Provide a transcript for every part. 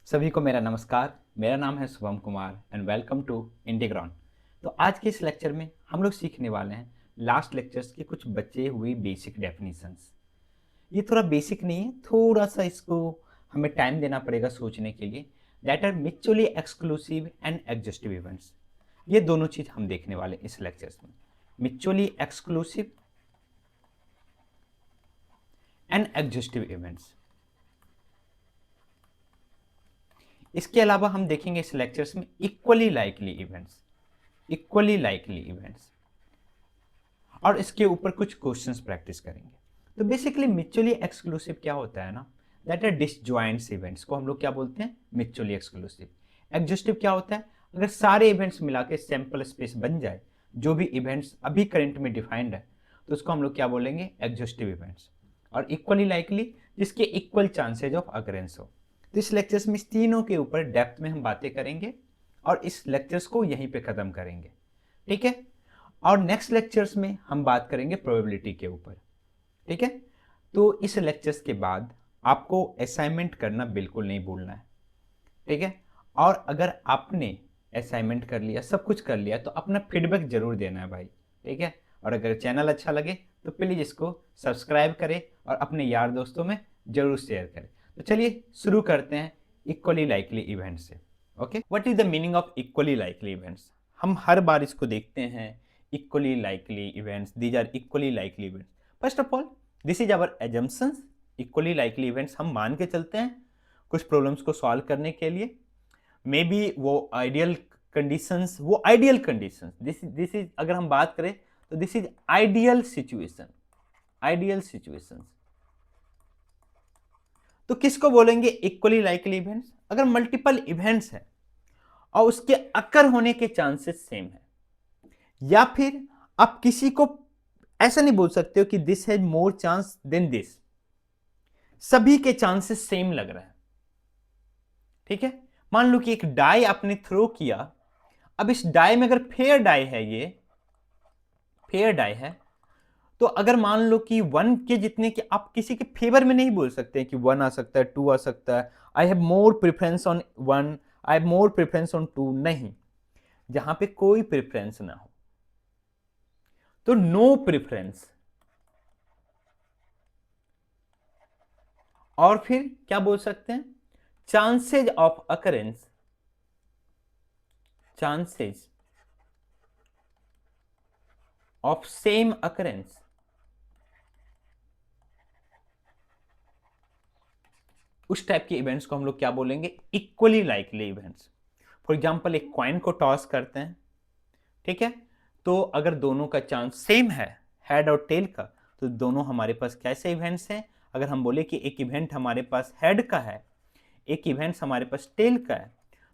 सभी को मेरा नमस्कार। मेरा नाम है Shubham Kumar and welcome to Integron. तो आज के इस लेक्चर में हम लोग सीखने वाले हैं लास्ट लेक्चर्स के कुछ बचे हुए बेसिक डेफिनेशंस। ये थोड़ा बेसिक नहीं है, थोड़ा सा इसको हमें टाइम देना पड़ेगा सोचने के लिए। That are mutually exclusive and exhaustive events. ये दोनों चीज हम देखने वाले हैं इस लेक्चर्स में, mutually exclusive and exhaustive events. इसके अलावा हम देखेंगे इस लेक्चर्स में equally likely events, equally likely events, और इसके ऊपर कुछ क्वेश्चंस प्रैक्टिस करेंगे। तो बेसिकली म्यूचुअली एक्सक्लूसिव क्या होता है ना, दैट आर डिसजॉइंट्स इवेंट्स को हम लोग क्या बोलते हैं, म्यूचुअली एक्सक्लूसिव। एग्जस्टिव क्या होता है, अगर सारे इवेंट्स मिला के सैंपल स्पेस बन जाए, जो भी इवेंट्स अभी करंट में डिफाइंड है, तो उसको हम लोग क्या बोलेंगे, एग्जस्टिव इवेंट्स। और इक्वली लाइकली, जिसके इक्वल चांसेज ऑफ अकरेंस हो। तो इस लेक्चर्स में इस तीनों के ऊपर डेप्थ में हम बातें करेंगे और इस लेक्चर्स को यहीं पे खत्म करेंगे, ठीक है। और नेक्स्ट लेक्चर्स में हम बात करेंगे प्रोबेबिलिटी के ऊपर, ठीक है। तो इस लेक्चर्स के बाद आपको असाइनमेंट करना बिल्कुल नहीं भूलना है, ठीक है। और अगर आपने असाइनमेंट कर लिया, सब कुछ कर लिया, तो अपना फीडबैक जरूर देना है भाई, ठीक है। और अगर चैनल अच्छा लगे तो प्लीज़ इसको सब्सक्राइब करें और अपने यार दोस्तों में जरूर शेयर करें। तो चलिए शुरू करते हैं इक्वली लाइकली इवेंट से। Okay, what is the meaning of equally likely events. हम हर बार इसको देखते हैं, equally likely events, these are equally likely events. First of all this is our assumptions. Equally likely events हम मान के चलते हैं कुछ प्रॉब्लम्स को सॉल्व करने के लिए। मे बी वो आइडियल कंडीशंस, वो आइडियल कंडीशंस, दिस इज अगर हम बात करें तो this is ideal situation, ideal situations. तो किसको बोलेंगे इक्वली लाइकली इवेंट्स, अगर मल्टीपल इवेंट्स है और उसके अकर होने के चांसेस सेम है। या फिर आप किसी को ऐसा नहीं बोल सकते हो कि this has more chance than this, सभी के चांसेस सेम लग रहे हैं, ठीक है। मान लो कि एक डाई आपने थ्रो किया, अब इस डाई में अगर फेयर डाई है, ये फेयर डाई है, तो अगर मान लो कि 1 के जितने के, आप किसी के फेवर में नहीं बोल सकते कि 1 आ सकता है, 2 आ सकता है, I have more preference on 1, I have more preference on 2, नहीं। जहां पे कोई प्रेफरेंस ना हो तो नो प्रेफरेंस। और फिर क्या बोल सकते हैं, chances of occurrence, chances of same occurrence. उस टाइप के इवेंट्स को हम लोग क्या बोलेंगे, equally likely events. For example एक कॉइन को टॉस करते हैं, ठीक है। तो अगर दोनों का चांस सेम है, हेड और टेल का, तो दोनों हमारे पास कैसे इवेंट्स हैं। अगर हम बोले कि एक इवेंट हमारे पास हेड का है, एक इवेंट हमारे पास टेल का है,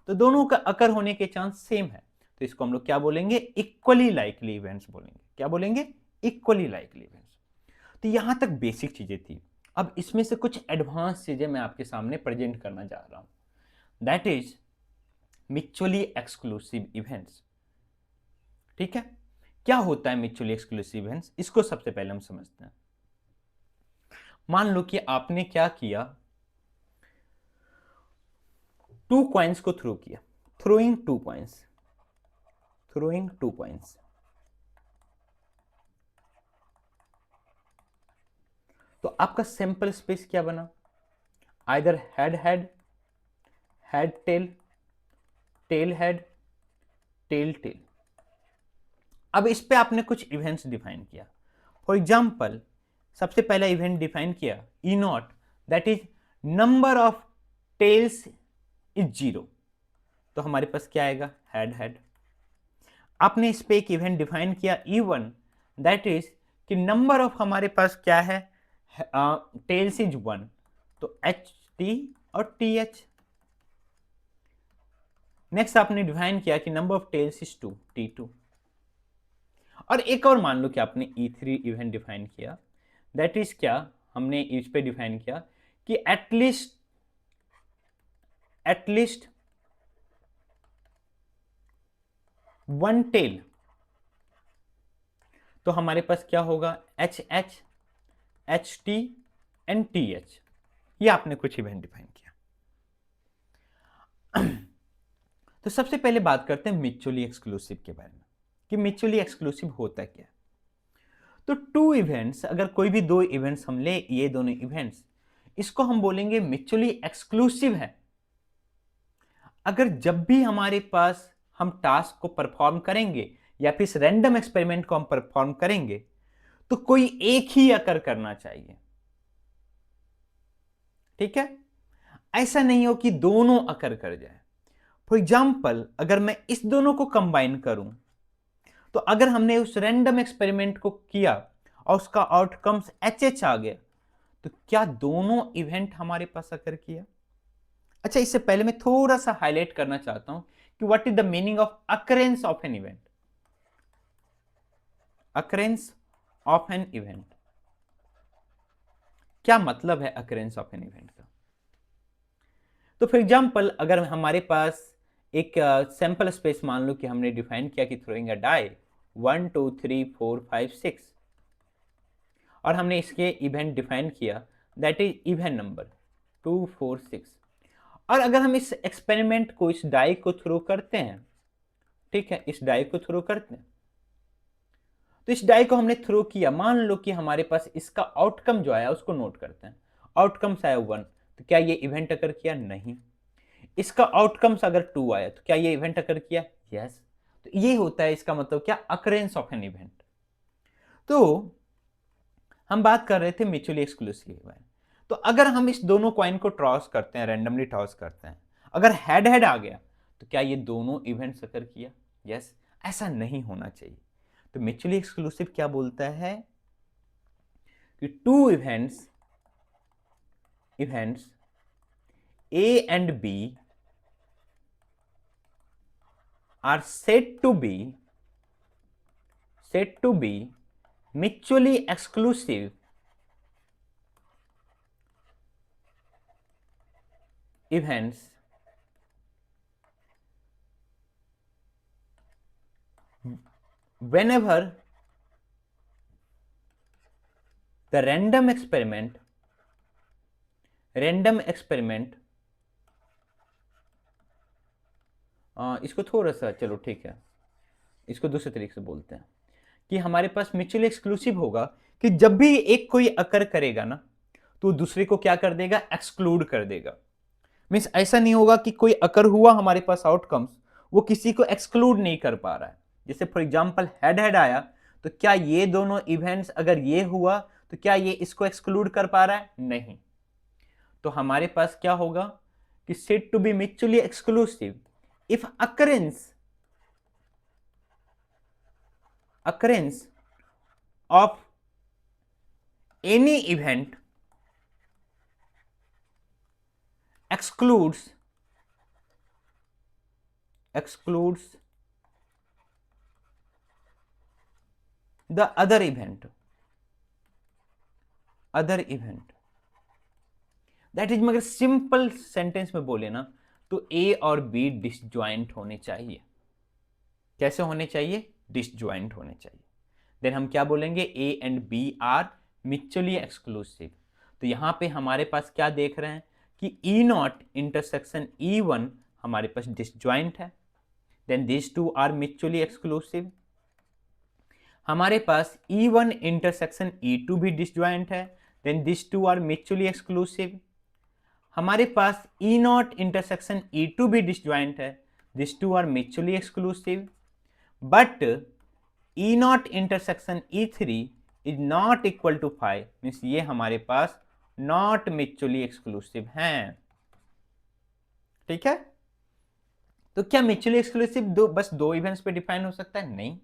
तो दोनों का अकर होने के चांस सेम है, तो इसको हम लोग क्या बोलेंगे, इक्वली लाइकली इवेंट्स बोलेंगे। क्या बोलेंगे, इक्वली लाइकली इवेंट्स। तो यहां तक बेसिक चीजें थी। अब इसमें से कुछ एडवांस चीजें मैं आपके सामने प्रेजेंट करना जा रहा हूं, that is mutually exclusive events, ठीक है। क्या होता है म्यूचुअली एक्सक्लूसिव इवेंट्स, इसको सबसे पहले हम समझते हैं। मान लो कि आपने क्या किया, 2 कॉइन्स को थ्रो किया, थ्रोइंग 2 कॉइन्स, थ्रोइंग 2 कॉइन्स। तो आपका सैंपल स्पेस क्या बना, either head head, head tail, tail head, tail tail. अब इस पे आपने कुछ इवेंट्स डिफाइन किया। फॉर एग्जाम्पल सबसे पहला इवेंट डिफाइन किया E not, that is number of tails is 0। तो हमारे पास क्या आएगा, हेड हेड। आपने इस पे एक इवेंट डिफाइन किया E1, दैट इज कि नंबर ऑफ हमारे पास क्या है, टेल्स इज 1, तो एच टी और टी एच। नेक्स्ट आपने डिफाइन किया कि number of tails is 2, T2। और एक और मान लो कि आपने E3 इवेंट डिफाइन किया, दैट इज क्या, हमने इस पे डिफाइन किया कि एटलीस्ट 1 टेल। तो हमारे पास क्या होगा, H H, HT and TH। ये आपने कुछ इवेंट डिफाइन किया। तो सबसे पहले बात करते हैं म्यूचुअली एक्सक्लूसिव के बारे में कि म्यूचुअली एक्सक्लूसिव होता क्या है। तो टू इवेंट्स, अगर कोई भी दो इवेंट्स हम ले, ये दोनों इवेंट्स, इसको हम बोलेंगे म्यूचुअली एक्सक्लूसिव है अगर जब भी हमारे पास हम टास्क को परफॉर्म करेंगे या फिर इस रैंडम एक्सपेरिमेंट को हम परफॉर्म करेंगे तो कोई एक ही अकर करना चाहिए। ठीक है, ऐसा नहीं हो कि दोनों अकर कर जाए। फॉर एग्जाम्पल, अगर मैं इस दोनों को कंबाइन करूं तो अगर हमने उस रैंडम एक्सपेरिमेंट को किया और उसका आउटकम्स एच आ गया तो क्या दोनों इवेंट हमारे पास अकर किया? अच्छा, इससे पहले मैं थोड़ा सा हाईलाइट करना चाहता हूं कि what is the meaning of occurrence of an event. Occurrence of an event, क्या मतलब है अकरेंस ऑफ एन इवेंट का? तो फॉर एग्जाम्पल, अगर हमारे पास एक सैंपल स्पेस मान लो कि हमने डिफाइन किया कि थ्रोइंग अ डाई 1 2 3 4 5 6 और हमने इसके इवेंट डिफाइन किया दैट इज इवन नंबर 2 4 6। और अगर हम इस एक्सपेरिमेंट को, इस डाई को थ्रो करते हैं, ठीक है, इस डाई को थ्रो करते हैं, तो इस डाई को हमने थ्रो किया, मान लो कि हमारे पास इसका आउटकम जो आया उसको नोट करते हैं। आउटकम्स आया 1, तो क्या ये इवेंट अकर किया? नहीं। इसका आउटकम्स अगर 2 आया तो क्या ये इवेंट अकर किया? यस। तो ये होता है, इसका मतलब क्या? Occurrence of an event. तो हम बात कर रहे थे म्यूचुअली एक्सक्लूसिव इवेंट। तो अगर हम इस दोनों कॉइन को टॉस करते हैं, रैंडमली टॉस करते हैं, अगर हेड हेड आ गया तो क्या ये दोनों इवेंट्स अकर किया? यस। ऐसा नहीं होना चाहिए। तो म्यूचुअली एक्सक्लूसिव क्या बोलता है कि two events A and B are said to be mutually exclusive events whenever the random experiment इसको थोड़ा सा, चलो ठीक है, इसको दूसरे तरीके से बोलते हैं कि हमारे पास म्यूचुअली एक्सक्लूसिव होगा कि जब भी एक कोई अकर करेगा ना तो दूसरे को क्या कर देगा? एक्सक्लूड कर देगा। मीन्स ऐसा नहीं होगा कि कोई अकर हुआ हमारे पास आउटकम्स, वो किसी को एक्सक्लूड नहीं कर पा रहा है। जैसे फॉर एग्जांपल हेड हेड आया तो क्या ये दोनों इवेंट्स, अगर ये हुआ तो क्या ये इसको एक्सक्लूड कर पा रहा है? नहीं। तो हमारे पास क्या होगा कि said to be mutually exclusive if occurrence of any event excludes the other event that is, मगर सिंपल सेंटेंस में बोले ना तो ए और बी डिसज्वाइंट होने चाहिए। कैसे होने चाहिए? डिसज्वाइंट होने चाहिए। देन हम क्या बोलेंगे? A and B are mutually exclusive. तो यहां पे हमारे पास क्या देख रहे हैं कि E not intersection E one हमारे पास डिसज्वाइंट है, then this two are mutually exclusive. हमारे पास E one intersection E two भी डिसज्वाइंट है, then this two are mutually exclusive. हमारे पास E not intersection E two भी डिसज्वाइंट है, this two are mutually exclusive. But E not intersection E three is not equal to 5, means ये हमारे पास not mutually exclusive हैं। ठीक है, तो क्या म्यूचुअली एक्सक्लूसिव बस दो इवेंट्स पे डिफाइन हो सकता है? नहीं,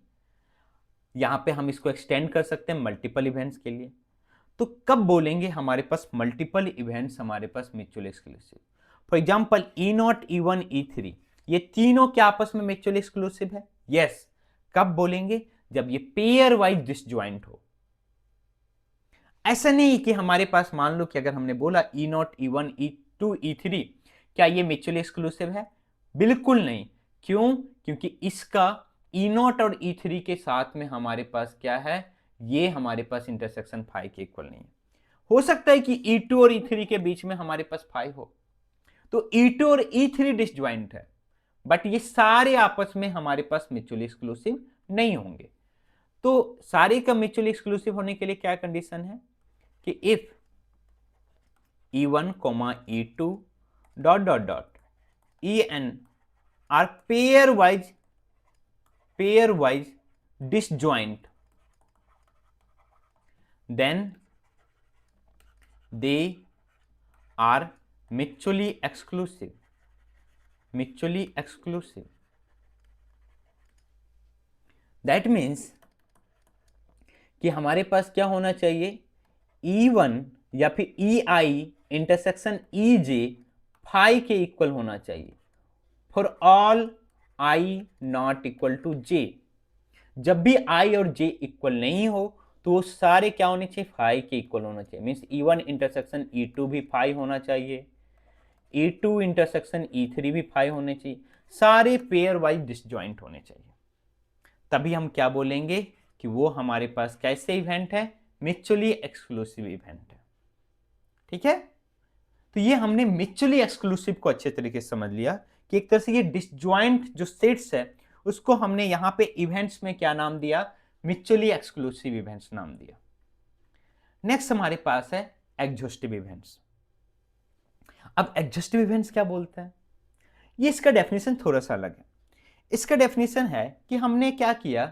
यहां पे हम इसको एक्सटेंड कर सकते हैं मल्टीपल इवेंट्स के लिए। तो कब बोलेंगे हमारे पास मल्टीपल इवेंट्स हमारे पास mutually exclusive? For example E not E one E three, ये तीनों क्या आपस में म्यूचुअली एक्सक्लूसिव है? यस। कब बोलेंगे? जब ये पेयर वाइज डिसज्वाइंट हो। ऐसा नहीं कि हमारे पास, मान लो कि अगर हमने बोला E not E one E two E three, क्या ये म्यूचुअली एक्सक्लूसिव है? बिल्कुल नहीं। क्यों? क्योंकि इसका ई नॉट और ई थ्री के साथ में हमारे पास क्या है? ये हमारे पास इंटरसेक्शन 5 के इक्वल नहीं है। हो सकता है कि E2 और E3 के बीच में हमारे पास 5 हो, तो E2 और E3 डिसज्वाइंट है, बट ये सारे आपस में हमारे पास म्यूचुअली एक्सक्लूसिव नहीं होंगे। तो सारे का म्यूचुअली एक्सक्लूसिव होने के लिए क्या कंडीशन है कि if E1, E2 dot dot dot En are pairwise disjoint, then they are mutually exclusive, mutually exclusive. That means कि हमारे पास क्या होना चाहिए, E1 या फिर EI इंटरसेक्शन EJ फाई के इक्वल होना चाहिए for all I not equal to J। जब भी I और J इक्वल नहीं हो तो वो सारे क्या होने चाहिए, फाई के इक्वल होना चाहिए। मीन्स E1 इंटरसेक्शन E2 भी फाई होना चाहिए, E2 इंटरसेक्शन E3 भी फाई होने चाहिए, सारे पेयर वाइज डिसजॉइंट होने चाहिए। तभी हम क्या बोलेंगे कि वो हमारे पास कैसे इवेंट है, म्यूचुअली एक्सक्लूसिव इवेंट है। ठीक है, तो ये हमने म्यूचुअली एक्सक्लूसिव को अच्छे तरीके से समझ लिया कि एक तरह से ये डिसजॉइंट जो सेट्स है उसको हमने यहां पे इवेंट्स में क्या नाम दिया, म्यूचुअली एक्सक्लूसिव इवेंट्स नाम दिया। नेक्स्ट हमारे पास है एग्जॉस्टिव इवेंट्स। अब एग्जॉस्टिव इवेंट्स क्या बोलते हैं, ये इसका डेफिनेशन थोड़ा सा अलग है। इसका डेफिनेशन है कि हमने क्या किया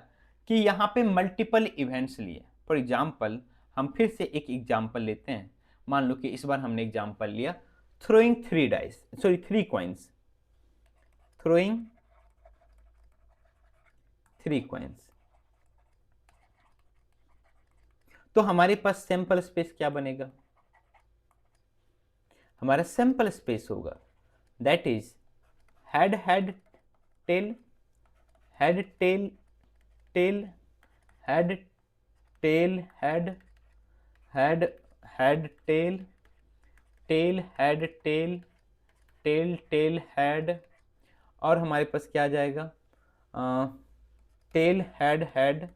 कि यहां पे मल्टीपल इवेंट्स लिए। फॉर एग्जांपल हम फिर से एक एग्जांपल लेते हैं। मान लो कि इस बार हमने एग्जांपल लिया थ्रोइंग 3 कॉइन्स, थ्रोइंग 3 कॉइन्स। तो हमारे पास सैंपल स्पेस क्या बनेगा, हमारा सैंपल स्पेस होगा that is head head tail, head tail tail, head tail head, head head tail, tail head tail, tail tail head, और हमारे पास क्या आ जाएगा, tail head head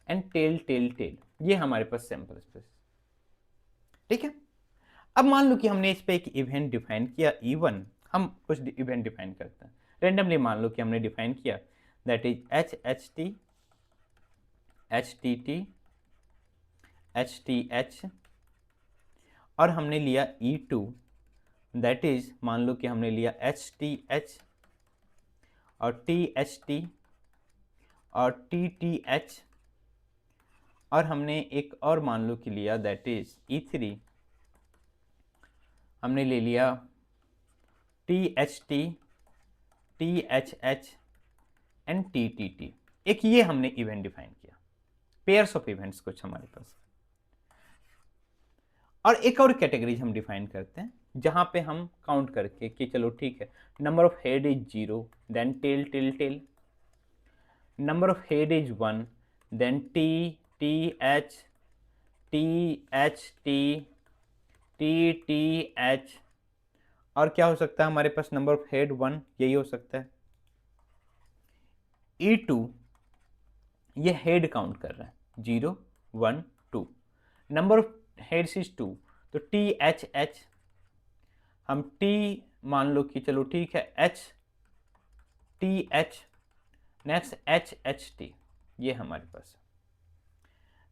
and tail tail tail. ये हमारे पास सैंपल स्पेस। ठीक है, अब मान लो कि हमने इस पे एक इवेंट डिफाइन किया E1, हम कुछ इवेंट डिफाइन करते हैं रेंडमली। मान लो कि हमने डिफाइन किया that is HHT, HTT, HTH, और हमने लिया E2 दैट इज मान लो कि हमने लिया HTH और THT और TTH, और हमने एक और मान लो कि लिया दैट इज E3, हमने ले लिया THT, THH एंड TTT। एक ये हमने इवेंट डिफाइन किया, पेयर्स ऑफ इवेंट्स कुछ हमारे पास। और एक और कैटेगरीज हम डिफाइन करते हैं जहां पे हम काउंट करके कि चलो ठीक है, number of head is 0, then tail tail tail, number of head is 1, then TTH, THT, TTH, और क्या हो सकता है हमारे पास नंबर ऑफ हेड 1, यही हो सकता है। E2 ये हेड काउंट कर रहा है 0 1 2, नंबर ऑफ हेड्स इज 2, तो THH, हम T मान लो कि चलो ठीक है HTH, नेक्स्ट HHT, ये हमारे पास।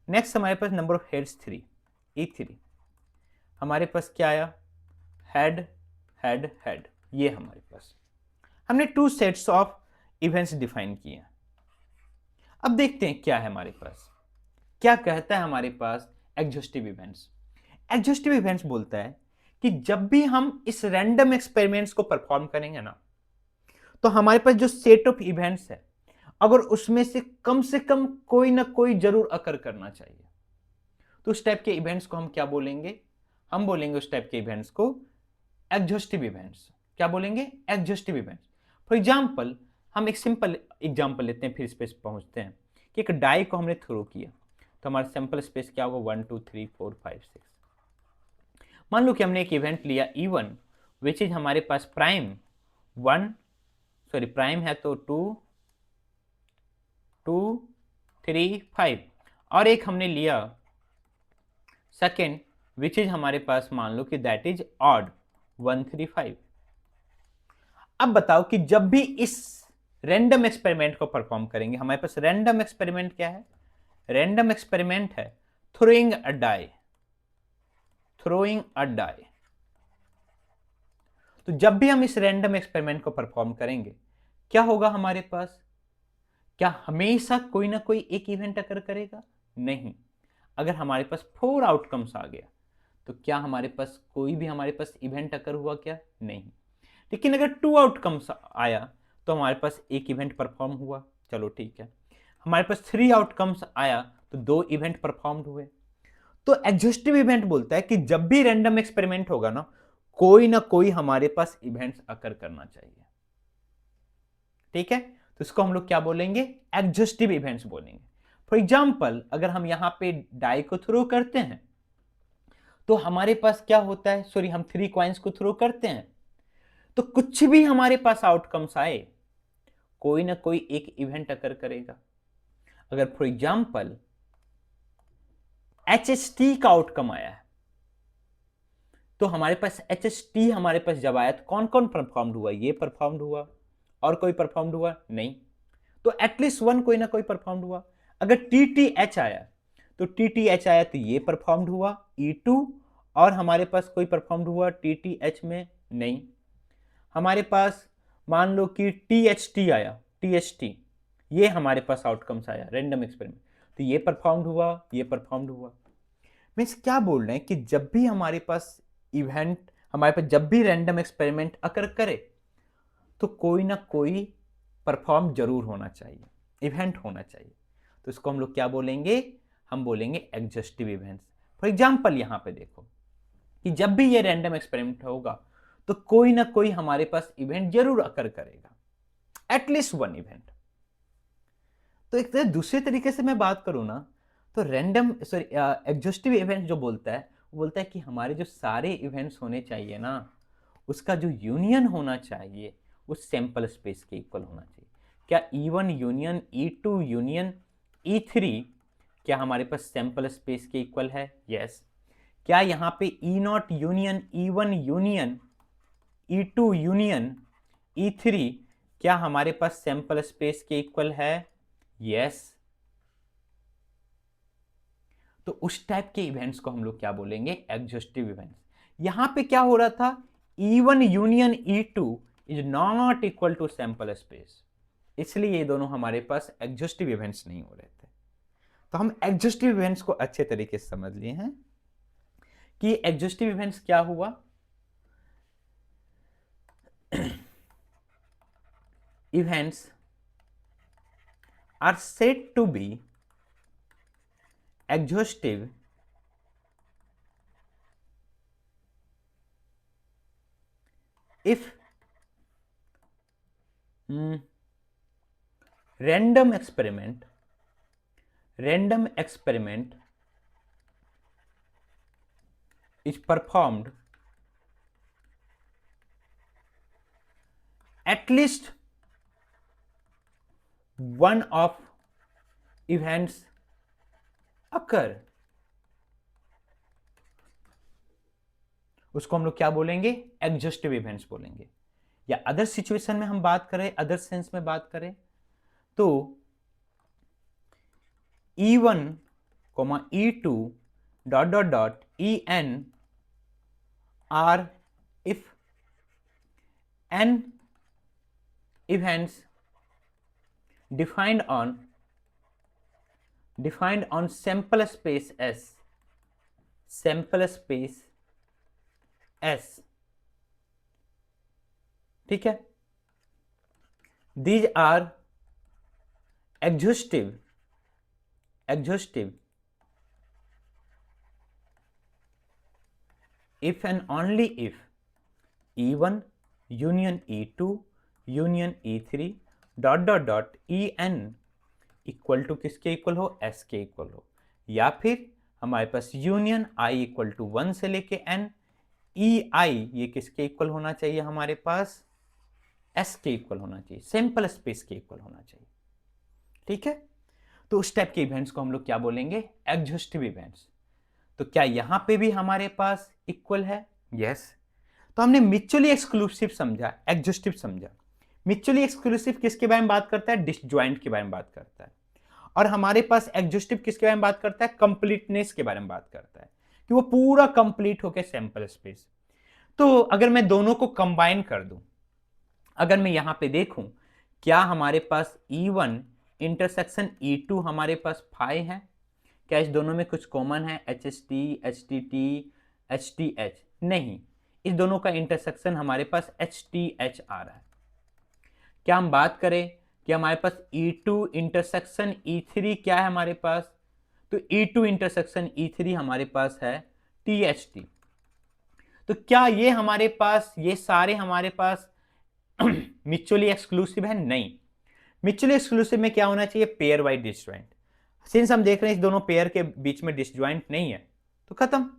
नेक्स्ट हमारे पास नंबर ऑफ हेड्स 3, E3, हमारे पास क्या आया, हेड हेड हेड, ये हमारे पास। हमने 2 सेट्स ऑफ इवेंट्स डिफाइन किए। अब देखते हैं क्या है हमारे पास, क्या कहता है हमारे पास एग्जॉस्टिव इवेंट्स। एग्जॉस्टिव इवेंट्स बोलता है कि जब भी हम इस रैंडम एक्सपेरिमेंट्स को परफॉर्म करेंगे ना, तो हमारे पास जो सेट ऑफ इवेंट्स है अगर उसमें से कम कोई ना कोई जरूर अकर करना चाहिए, तो उस टाइप के इवेंट्स को हम क्या बोलेंगे, हम बोलेंगे उस टाइप के इवेंट्स को एग्जॉस्टिव इवेंट्स। क्या बोलेंगे, एग्जॉस्टिव इवेंट्स। फॉर एग्जांपल हम एक सिंपल एग्जांपल लेते हैं, फिर स्पेस पहुंचते हैं कि एक डाई को हमने थ्रो किया, तो हमारा सैंपल स्पेस क्या होगा 1 2 3 4 5 6। मान लो कि हमने एक इवेंट लिया E1 विच इज हमारे पास प्राइम 1, सॉरी प्राइम है तो 2 2 3 5, और एक हमने लिया सेकेंड विच इज हमारे पास मान लो कि दैट इज ऑड 1 3 5। अब बताओ कि जब भी इस रैंडम एक्सपेरिमेंट को परफॉर्म करेंगे, हमारे पास रैंडम एक्सपेरिमेंट क्या है? रैंडम एक्सपेरिमेंट है throwing a die, throwing a die. तो जब भी हम इस रैंडम एक्सपेरिमेंट को परफॉर्म करेंगे, क्या होगा हमारे पास? क्या हमेशा कोई ना कोई एक इवेंट अकर करेगा? नहीं। अगर हमारे पास 4 आउटकम्स आ गया तो क्या हमारे पास कोई भी हमारे पास इवेंट अकर हुआ? क्या? नहीं। लेकिन अगर 2 आउटकम्स आया तो हमारे पास एक इवेंट परफॉर्म हुआ, चलो ठीक है। हमारे पास 3 आउटकम्स आया तो 2 इवेंट परफॉर्म्ड हुए। तो एग्जॉस्टिव इवेंट बोलता है कि जब भी रैंडम एक्सपेरिमेंट होगा ना कोई हमारे पास इवेंट्स अकर करना चाहिए। ठीक है, तो इसको हम लोग क्या बोलेंगे? एग्जॉस्टिव इवेंट्स बोलेंगे। फॉर एग्जाम्पल, अगर हम यहां पे डाई को थ्रो करते हैं तो हमारे पास क्या होता है? सॉरी, हम 3 कॉइन्स को थ्रो करते हैं तो कुछ भी हमारे पास आउटकम्स आए, कोई ना कोई एक इवेंट अकर करेगा। अगर फॉर एग्जाम्पल HST का आउटकम आया है तो हमारे पास HST हमारे पास जब आया तो कौन कौन परफॉर्म्ड हुआ? ये परफॉर्म्ड हुआ, और कोई परफॉर्म्ड हुआ? नहीं। तो एटलीस्ट वन कोई ना कोई परफॉर्म्ड हुआ। अगर TTH आया तो ये परफॉर्म्ड हुआ E2, और हमारे पास कोई परफॉर्म्ड हुआ TTH में? नहीं। हमारे पास मान लो कि THT आया, THT, ये हमारे पास आउटकम्स आया रैंडम एक्सपेरिमेंट, तो ये परफॉर्म्ड हुआ, ये परफॉर्म्ड हुआ। मीन्स क्या बोल रहे हैं कि जब भी हमारे पास इवेंट, हमारे पास जब भी रैंडम एक्सपेरिमेंट अकर करे तो कोई ना कोई परफॉर्म जरूर होना चाहिए, इवेंट होना चाहिए। तो इसको हम लोग क्या बोलेंगे? हम बोलेंगे एग्जॉस्टिव इवेंट्स। फॉर एग्जाम्पल यहां पे देखो कि जब भी ये रैंडम एक्सपेरिमेंट होगा तो कोई ना कोई हमारे पास इवेंट जरूर अकर करेगा, एटलीस्ट वन इवेंट। तो एक दूसरे तरीके से मैं बात करूं ना, तो रैंडम सॉरी एग्जॉस्टिव इवेंट जो बोलता है वो बोलता है कि हमारे जो सारे इवेंट्स होने चाहिए ना, उसका जो यूनियन होना चाहिए उस सैंपल स्पेस के इक्वल होना चाहिए। क्या E1 union E2 union E3 क्या हमारे पास सैंपल स्पेस के इक्वल है? यस। क्या यहाँ पे E0 union E1 union E2 union E3 क्या हमारे पास सैंपल स्पेस के इक्वल है? यस। तो उस टाइप के इवेंट्स को हम लोग क्या बोलेंगे? Exhaustive events. यहां पे क्या हो रहा था? E1 union E2 is not equal to sample space, इसलिए ये दोनों हमारे पास एग्जॉस्टिव इवेंट्स नहीं हो रहे थे। तो हम एग्जॉस्टिव इवेंट्स को अच्छे तरीके से समझ लिए हैं कि एग्जॉस्टिव इवेंट्स क्या हुआ। events are said to be exhaustive if random experiment is performed at least one of events occur, उसको हम लोग क्या बोलेंगे? एग्जॉस्टिव इवेंट्स बोलेंगे। या अदर सिचुएशन में हम बात करें, अदर सेंस में बात करें तो E1, E2 dot dot dot En are if n events defined on sample space S, ठीक है। These are exhaustive if and only if E1 union E2 union E3 dot dot dot En equal to किसके equal हो? S के equal हो। या फिर हमारे पास यूनियन I इक्वल टू 1 से लेके N, EI ये किसके इक्वल होना चाहिए? हमारे पास S के इक्वल होना चाहिए, सैंपल स्पेस के इक्वल होना चाहिए। ठीक है, तो उस टाइप के इवेंट्स को हम लोग क्या बोलेंगे? Exhaustive events. तो क्या यहां पे भी हमारे पास इक्वल है? यस। तो हमने म्यूचुअली एक्सक्लूसिव समझा, एग्जॉस्टिव समझा। म्यूचुअली एक्सक्लूसिव किसके बारे में बात करता है? डिसजॉइंट के बारे में बात करता है। और हमारे पास एग्जॉस्टिव किसके बारे में बात करता है? कंप्लीटनेस के बारे में बात करता है, कि वो पूरा कंप्लीट होकर सैंपल स्पेस। तो अगर मैं दोनों को कंबाइन कर दूं, अगर मैं यहां पे देखूं, क्या हमारे पास E1 इंटरसेक्शन E2 हमारे पास फाई है? क्या इस दोनों में कुछ कॉमन है? HST, HTT, HTH? नहीं, इस दोनों का इंटरसेक्शन हमारे पास HTH आ रहा है। क्या हम बात करें कि हमारे पास E2 इंटरसेक्शन E3 क्या है हमारे पास? तो E2 इंटरसेक्शन E3 हमारे पास है THT। तो क्या ये हमारे पास, ये सारे हमारे पास म्यूचुअली एक्सक्लूसिव है? नहीं। म्यूचुअली एक्सक्लूसिव में क्या होना चाहिए? Pair wise disjoint. सिंस हम देख रहे हैं इस दोनों पेयर के बीच में डिसजॉइंट नहीं है, तो खत्म,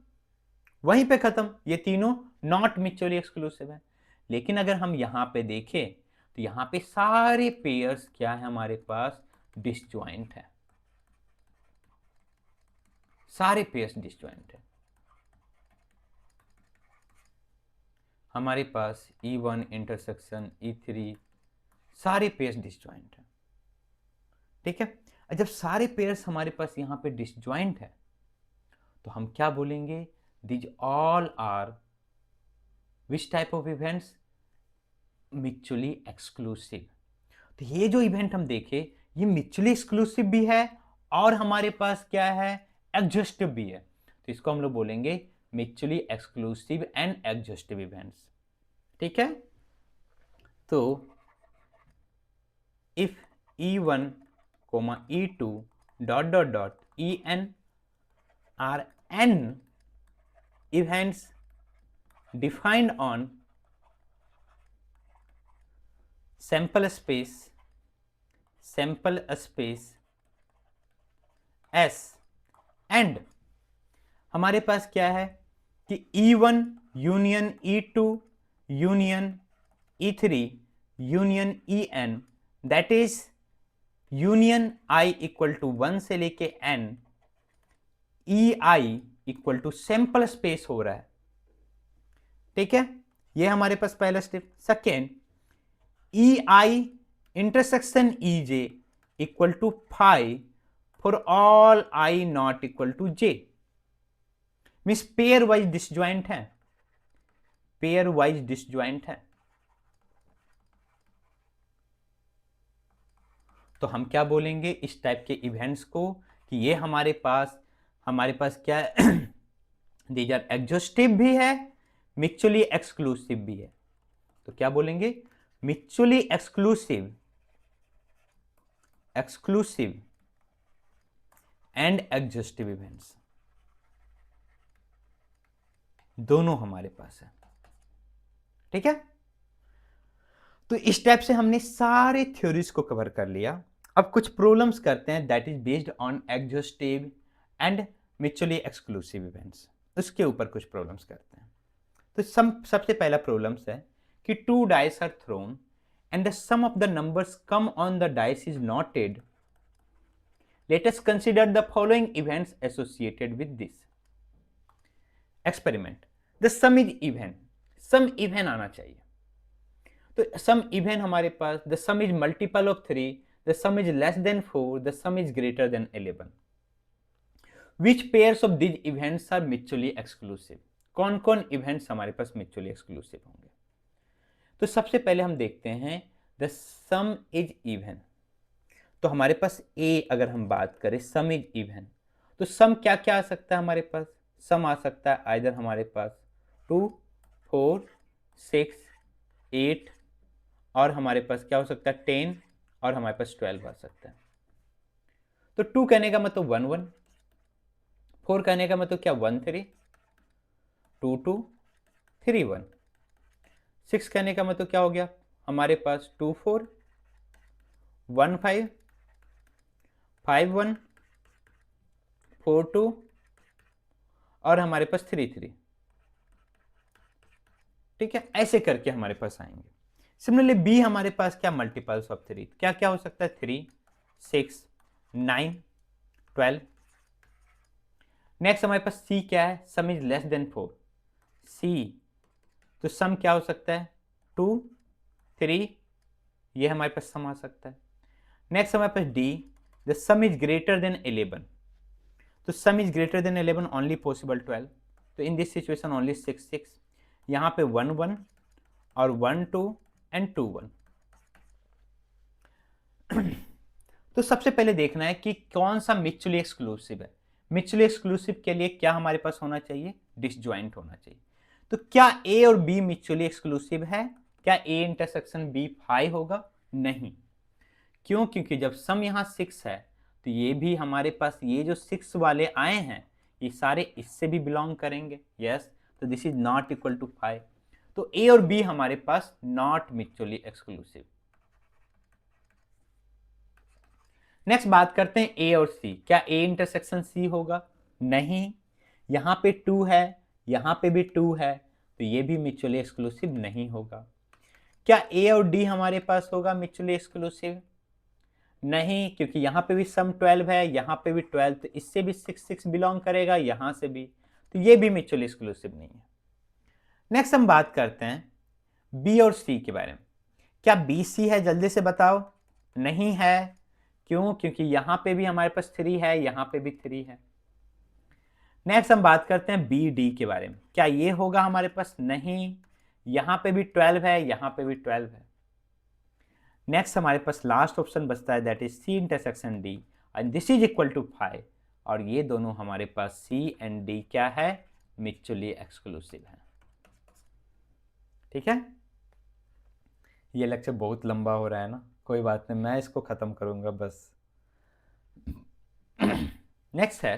वहीं पे खत्म, ये तीनों नॉट म्यूचुअली एक्सक्लूसिव है। लेकिन अगर हम यहां पे देखें तो यहां पे सारे पेयर्स क्या है हमारे पास? डिसजॉइंट है, सारे पेयर्स डिसजॉइंट है। हमारे पास E1 इंटरसेक्शन E3 सारे पेयर्स डिसजॉइंट है, ठीक है। जब सारे पेयर्स हमारे पास यहां पे डिसजॉइंट है तो हम क्या बोलेंगे? These all are which type of events? Mutually exclusive. तो ये जो इवेंट हम देखे, ये म्यूचुअली एक्सक्लूसिव भी है और हमारे पास क्या है? एग्जॉस्टिव भी है। तो इसको हम लोग बोलेंगे mutually exclusive and exhaustive events, ठीक है। तो if E1, E2 dot dot dot En are n events defined on sample space S, and हमारे पास क्या है कि E1 union E2 union E3 union En, that is union I equal to 1 से लेके n, EI equal to sample space हो रहा है, ठीक है। ये हमारे पास पहला step. Second, EI intersection EJ equal to phi for all I not equal to J, means pairwise disjoint है, पेयर वाइज डिसजॉइंट है। तो हम क्या बोलेंगे इस टाइप के इवेंट्स को कि ये हमारे पास क्या है? दीज आर एग्जॉस्टिव भी है, म्यूचुअली एक्सक्लूसिव भी है। तो क्या बोलेंगे? Mutually exclusive and exhaustive events दोनों हमारे पास है, ठीक है। तो इस टाइप से हमने सारे थ्योरीज को कवर कर लिया। अब कुछ प्रॉब्लम्स करते हैं that is based on exhaustive and mutually exclusive events, उसके ऊपर कुछ प्रॉब्लम्स करते हैं। तो सबसे पहला प्रॉब्लम्स है कि 2 dice are thrown and the sum of the numbers come on the dice is noted. Let us consider the following events associated with this experiment. The sum is even, sum even आना चाहिए। तो sum even हमारे पास, the sum is multiple of 3, the sum is less than 4, the sum is greater than 11। Which pairs of this events are mutually exclusive? कौन कौन events हमारे पास mutually exclusive होंगे? तो सबसे पहले हम देखते हैं द सम इज इवन। तो हमारे पास ए, अगर हम बात करें सम इज इवन, तो सम क्या क्या आ सकता है हमारे पास? सम आ सकता है आइदर हमारे पास 2, 4, 6, 8 और हमारे पास क्या हो सकता है 10 और हमारे पास 12 आ सकता है। तो 2 कहने का मतलब 1 1, 4 कहने का मतलब क्या 1 3, 2 2, 3 1, 6 कहने का मतलब क्या हो गया हमारे पास 2 4, 1 5, 5 1, 4 2 और हमारे पास 3 3, ठीक है। ऐसे करके हमारे पास आएंगे। सिमिलरली बी हमारे पास क्या मल्टीपल्स ऑफ 3, क्या क्या हो सकता है 3, 6, 9, 12। नेक्स्ट हमारे पास सी क्या है? सम इज लेस देन 4, सी तो सम क्या हो सकता है 2 3, ये हमारे पास सम आ सकता है। नेक्स्ट हमारे पास D, the sum is greater than 11, तो sum is greater than 11 only possible 12, तो इन दिस सिचुएशन ओनली 6 6, यहाँ पे 1 1 और 1 2 एंड 2 1। तो सबसे पहले देखना है कि कौन सा म्यूचुअली एक्सक्लूसिव है। म्यूचुअली एक्सक्लूसिव के लिए क्या हमारे पास होना चाहिए, डिसजॉइंट होना चाहिए। तो क्या ए और बी म्यूचुअली एक्सक्लूसिव है, क्या ए इंटरसेक्शन बी 5 होगा, नहीं। क्यों, क्योंकि जब सम यहाँ 6 है तो ये भी हमारे पास ये जो 6 वाले आए हैं ये सारे इससे भी बिलोंग करेंगे, यस, तो this is not equal to 5, तो ए और बी हमारे पास नॉट म्यूचुअली एक्सक्लूसिव। नेक्स्ट बात करते हैं ए और सी, क्या ए इंटरसेक्शन सी होगा, नहीं। यहां पे 2 है, यहां पे भी 2 है, तो ये भी म्यूचुअली एक्सक्लूसिव नहीं होगा। क्या ए और डी हमारे पास होगा म्यूचुअली एक्सक्लूसिव, नहीं, क्योंकि यहां पे भी सम 12 है, यहां पे भी 12, तो इससे भी 6 6 बिलोंग करेगा, यहां से भी, तो ये भी म्यूचुअली एक्सक्लूसिव नहीं है। नेक्स्ट हम बात करते हैं बी और सी के बारे में, क्या बी सी है, जल्दी से बताओ, नहीं है। क्यों, क्योंकि यहां पे भी हमारे पास 3 है, यहां पे भी 3 है। नेक्स्ट हम बात करते हैं बी डी के बारे में, क्या ये होगा हमारे पास, नहीं, यहां पे भी 12 है, यहां पे भी 12 है। नेक्स्ट हमारे पास लास्ट ऑप्शन बचता है, that is C intersection D, and this is equal to 5, और ये दोनों हमारे पास सी एंड डी क्या है, म्यूचुअली एक्सक्लूसिव है। ठीक है, ये लेक्चर बहुत लंबा हो रहा है ना, कोई बात नहीं, मैं इसको खत्म करूंगा बस। नेक्स्ट है,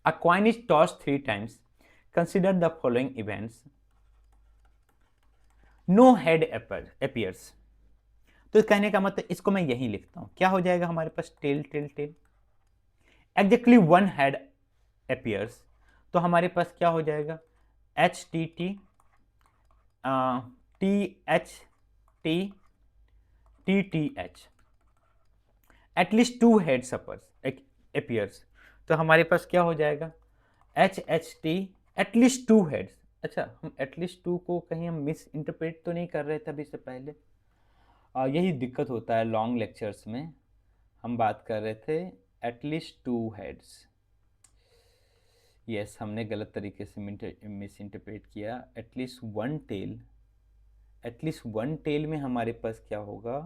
a coin is tossed 3 times, consider the following events, no head appears, तो कहने का मतलब इसको मैं यही लिखता हूं, क्या हो जाएगा हमारे पास, tail tail tail, exactly 1 head appears, तो हमारे पास क्या हो जाएगा, H T T T H T T T H, at least 2 heads appears, तो हमारे पास क्या हो जाएगा, H H T at least 2 heads. अच्छा, हम एटलीस्ट 2 को कहीं हम मिस इंटरप्रेट तो नहीं कर रहे थे अभी से पहले, यही दिक्कत होता है लॉन्ग लेक्चर्स में, हम बात कर रहे थे एटलीस्ट 2 हेड्स, यस, हमने गलत तरीके से मिस इंटरप्रेट किया, एटलीस्ट 1 टेल, एटलीस्ट 1 टेल में हमारे पास क्या होगा,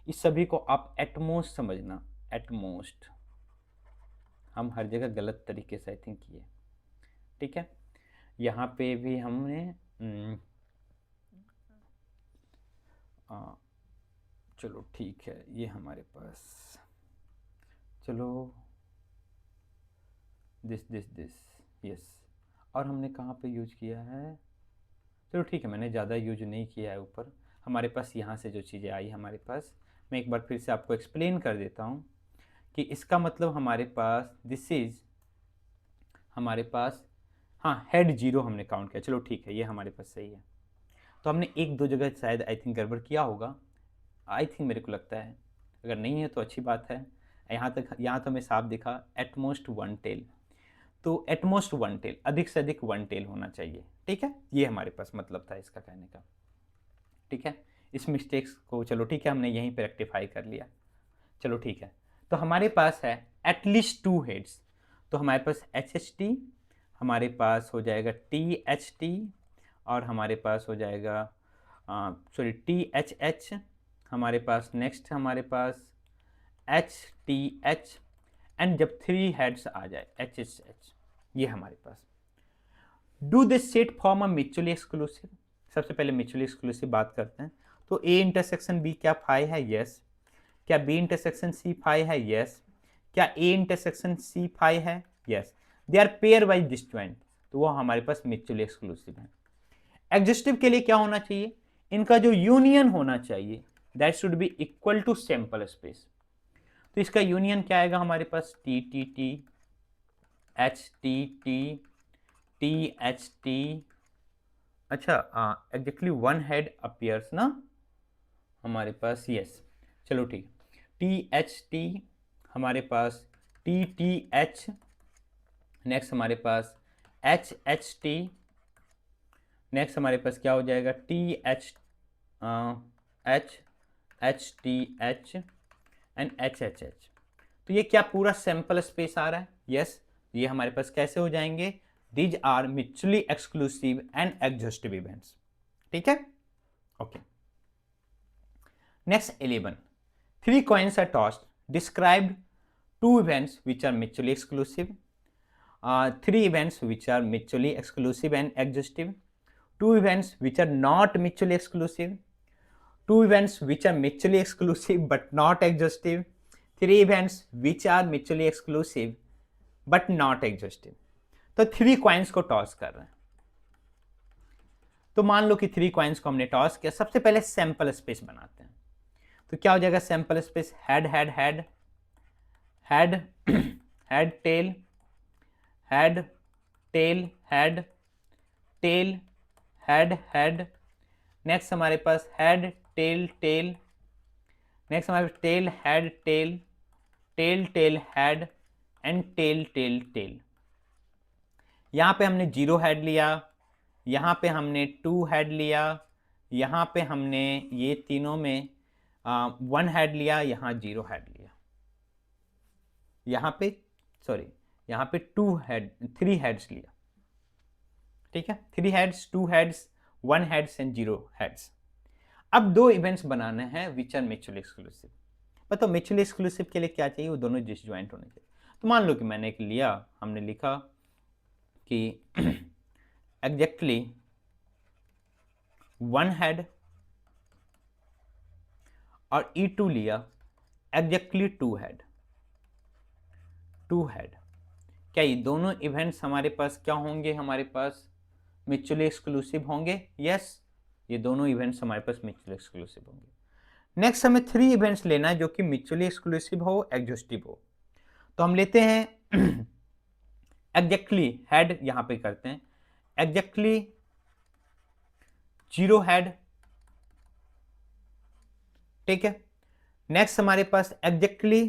इस सभी को आप एटमोस्ट समझना, एटमोस्ट, हम हर जगह गलत तरीके से आई थिंक किए, ठीक है। यहाँ पे भी हमने चलो ठीक है, ये हमारे पास, चलो दिस यस, और हमने कहाँ पे यूज किया है, चलो ठीक है, मैंने ज़्यादा यूज नहीं किया है ऊपर, हमारे पास यहाँ से जो चीज़ें आई हमारे पास, मैं एक बार फिर से आपको एक्सप्लेन कर देता हूँ कि इसका मतलब हमारे पास दिस इज हमारे पास, हाँ, हेड 0 हमने काउंट किया, चलो ठीक है, ये हमारे पास सही है। तो हमने 1-2 जगह शायद आई थिंक गड़बड़ किया होगा, आई थिंक मेरे को लगता है, अगर नहीं है तो अच्छी बात है। यहाँ तो हमें साफ दिखा एटमोस्ट 1 टेल, तो एटमोस्ट 1 टेल, अधिक से अधिक 1 टेल होना चाहिए, ठीक है, ये हमारे पास मतलब था इसका कहने का, ठीक है। इस मिस्टेक्स को चलो ठीक है, हमने यहीं पे रेक्टिफाई कर लिया, चलो ठीक है। तो हमारे पास है एटलीस्ट 2 हेड्स, तो हमारे पास एच एच टी, हमारे पास हो जाएगा टी एच टी, और हमारे पास हो जाएगा सॉरी टी एच एच, हमारे पास नेक्स्ट हमारे पास एच टी एच, एंड जब 3 हेड्स आ जाए एच एच एच, ये हमारे पास। Do this set form a mutually exclusive, सबसे पहले म्यूचुअली एक्सक्लूसिव बात करते हैं, तो ए इंटरसेक्शन बी क्या 5 है, यस। क्या बी इंटरसेक्शन सी 5 है, यस। क्या ए इंटरसेक्शन सी 5 है, yes. They are pairwise disjoint, तो वो हमारे पास म्यूचुअली एक्सक्लूसिव है। एग्जिस्टिव के लिए क्या होना चाहिए, इनका जो यूनियन होना चाहिए that should be equal to sample space, तो इसका यूनियन क्या आएगा हमारे पास, T T T H T T T H T, अच्छा एग्जैक्टली 1 हेड अपीयर्स ना हमारे पास, यस, चलो ठीक, टी एच टी हमारे पास, टी टी एच, नेक्स्ट हमारे पास एच एच टी, नेक्स्ट हमारे पास क्या हो जाएगा, T H H T H and H H H. तो ये क्या पूरा सैंपल स्पेस आ रहा है? यस, ये हमारे पास कैसे हो जाएंगे, these are mutually exclusive and exhaustive events. ठीक है, okay. Next 11, 3 coins are tossed, described 2 events which are mutually exclusive, 3 events which are mutually exclusive and exhaustive, 2 events which are not mutually exclusive, 2 events which are mutually exclusive but not exhaustive, 3 events which are mutually exclusive but not exhaustive। तो 3 coins को toss कर रहे हैं। तो मान लो कि 3 coins को हमने टॉस किया। सबसे पहले सैंपल स्पेस बनाते हैं। तो क्या हो जाएगा sample space, head head head head head tail head tail head tail head head. Next हमारे पास हेड टेल टेल, नेक्स्ट हमारे पास tail head tail tail tail head and tail tail tail. यहाँ पे हमने 0 हेड लिया, यहाँ पे हमने 2 हेड लिया, यहाँ पे हमने ये तीनों में 1 हेड लिया, यहाँ 0 हेड लिया, यहाँ पे सॉरी यहाँ पे 3 हेड्स लिया। ठीक है, 3 heads, 2 heads, 1 heads and 0 heads. अब 2 इवेंट्स बनाने हैं विच आर म्यूचुअली एक्सक्लूसिव। बताओ म्यूचुअली एक्सक्लूसिव के लिए क्या चाहिए, वो दोनों डिसजॉइंट होने चाहिए। तो मान लो कि मैंने एक लिया, हमने लिखा कि एग्जैक्टली 1 हेड और E2 लिया एग्जैक्टली 2 हेड, 2 हेड। क्या ये दोनों इवेंट्स हमारे पास क्या होंगे, हमारे पास म्यूचुअली एक्सक्लूसिव होंगे? यस, ये दोनों इवेंट्स हमारे पास म्यूचुअली एक्सक्लूसिव होंगे। नेक्स्ट हमें 3 इवेंट्स लेना है जो कि म्यूचुअली एक्सक्लूसिव हो, एग्जॉस्टिव हो। तो हम लेते हैं एग्जैक्टली हेड, यहां पे करते हैं एग्जैक्टली 0 हेड। ठीक है, नेक्स्ट हमारे पास एग्जैक्टली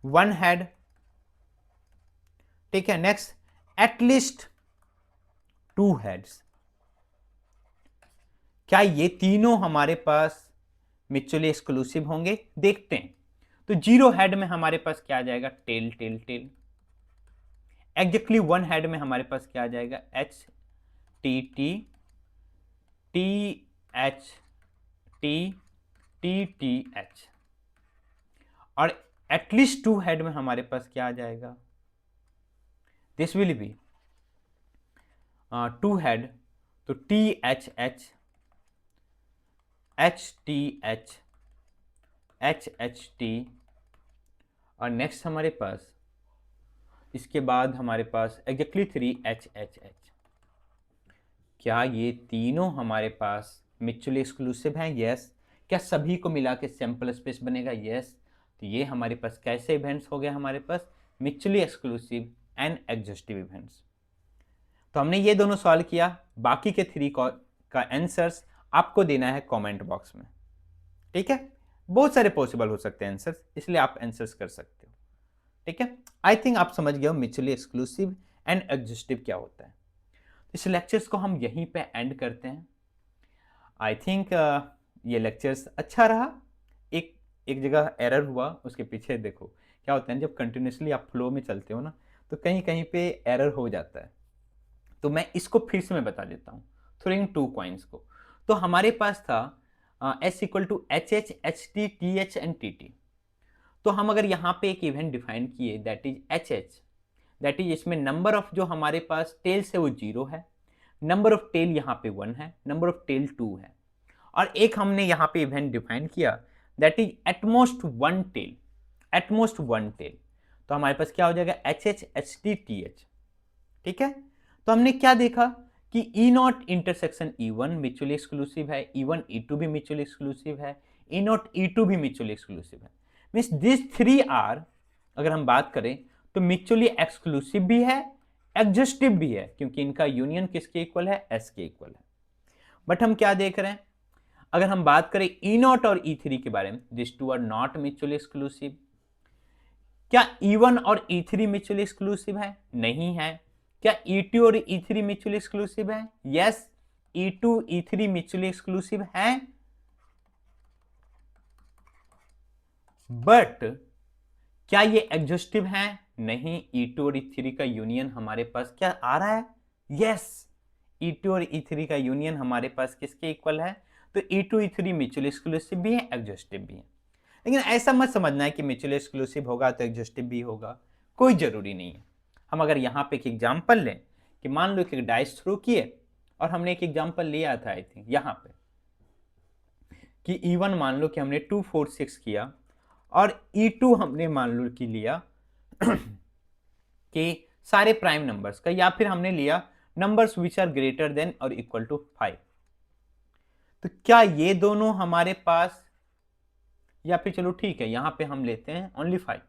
1 हेड। ठीक है, नेक्स्ट एटलीस्ट 2 हेड्स। क्या ये तीनों हमारे पास म्यूचुअली एक्सक्लूसिव होंगे? देखते हैं। तो 0 हेड में हमारे पास क्या आ जाएगा, tail tail tail. Exactly 1 head में हमारे पास क्या आ जाएगा, H T T T H T T T H. और एटलीस्ट 2 हेड में हमारे पास क्या आ जाएगा, दिस विल बी 2 हेड, तो T H H H T H H H T. और नेक्स्ट हमारे पास इसके बाद हमारे पास एग्जैक्टली 3 एच एच एच। क्या ये तीनों हमारे पास म्यूचुअली एक्सक्लूसिव हैं? यस। क्या सभी को मिला के सैंपल स्पेस बनेगा? यस। तो ये हमारे पास कैसे इवेंट्स हो गए, हमारे पास mutually exclusive and exhaustive events. तो हमने ये दोनों सॉल्व किया। बाकी के 3 का आंसर्स आपको देना है कमेंट बॉक्स में। ठीक है, बहुत सारे पॉसिबल हो सकते हैं आंसर्स, इसलिए आप आंसर्स कर सकते हो। ठीक है, आई थिंक आप समझ गए हो म्यूचुअली एक्सक्लूसिव एंड एग्जॉस्टिव क्या होता है। इस लेक्चर्स को हम यहीं पे एंड करते हैं। आई थिंक ये लेक्चर्स अच्छा रहा। एक जगह एरर हुआ, उसके पीछे देखो क्या होता है, जब कंटिन्यूसली आप फ्लो में चलते हो ना, तो कहीं कहीं पे एरर हो जाता है। तो मैं इसको फिर से मैं बता देता हूँ, थ्रोइंग 2 कॉइन्स को। तो हमारे पास था S equal to H H H T T H and T T. तो हम अगर यहाँ पे एक इवेंट डिफाइन किए that is H H, that is इसमें नंबर ऑफ जो हमारे पास टेल्स है वो 0 है, नंबर ऑफ टेल यहाँ पे 1 है, नंबर ऑफ टेल 2 है। और एक हमने यहाँ पे इवेंट डिफाइन किया that is at most 1 tail, at most 1 tail. तो हमारे पास क्या हो जाएगा, H H H T T H. ठीक है, तो हमने क्या देखा कि E0 intersection E1 mutually exclusive है, E1 E2 भी म्यूचुअली एक्सक्लूसिव है, E0 E2 भी म्यूचुअली एक्सक्लूसिव है। मींस दिस 3 आर, अगर हम बात करें तो म्यूचुअली एक्सक्लूसिव भी है, एग्जॉस्टिव भी है, क्योंकि इनका यूनियन किसके इक्वल है, S के इक्वल है। बट हम क्या देख रहे हैं, अगर हम बात करें E0 और E3 के बारे में, this 2 are not mutually exclusive. क्या E1 और E3 म्यूचुअली एक्सक्लूसिव है? नहीं है। क्या E2 और E3 म्यूचुअली एक्सक्लूसिव है? Yes, E2 E3 mutually exclusive है, बट क्या ये एग्जॉस्टिव है? नहीं, E2 और E3 का यूनियन हमारे पास क्या आ रहा है? यस, E2 और E3 का यूनियन हमारे पास किसके इक्वल है? तो E2 E3 म्यूचुअली एक्सक्लूसिव भी है, एग्जॉस्टिव भी है। लेकिन ऐसा मत समझना है कि म्यूचुअली एक्सक्लूसिव होगा तो एग्जॉस्टिव भी होगा, कोई जरूरी नहीं है। हम अगर यहाँ पे एक एग्जाम्पल लें कि मान लो कि डाइस थ्रो किए और हमने एक एग्जाम्पल लिया था आई थिंक यहाँ पे कि E1 मान लो कि हमने 2 4 6 किया और E2 हमने मान लो कि लिया कि सारे प्राइम नंबर्स का, या फिर हमने लिया numbers which are greater than और इक्वल टू 5। तो क्या ये दोनों हमारे पास, या फिर चलो ठीक है यहां पे हम लेते हैं ओनली 5,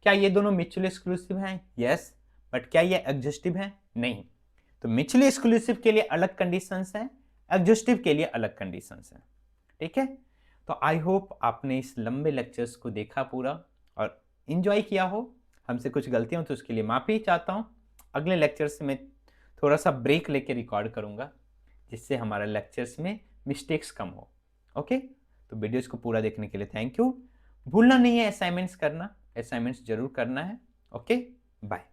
क्या ये दोनों म्यूचुअली एक्सक्लूसिव हैं? यस, बट क्या ये एग्जॉस्टिव है? नहीं। तो म्यूचुअली एक्सक्लूसिव के लिए अलग कंडीशंस हैं, एग्जॉस्टिव के लिए अलग कंडीशंस हैं। ठीक है, तो आई होप आपने इस लंबे लेक्चर्स को देखा पूरा और इंजॉय किया हो। हमसे कुछ गलतियां हो तो उसके लिए माफी चाहता हूं। अगले लेक्चर्स में थोड़ा सा ब्रेक लेके रिकॉर्ड करूंगा जिससे हमारा लेक्चर्स में मिस्टेक्स कम हो। ओके, तो वीडियोस को पूरा देखने के लिए थैंक यू। भूलना नहीं है असाइनमेंट्स करना, असाइनमेंट्स जरूर करना है। Okay, bye.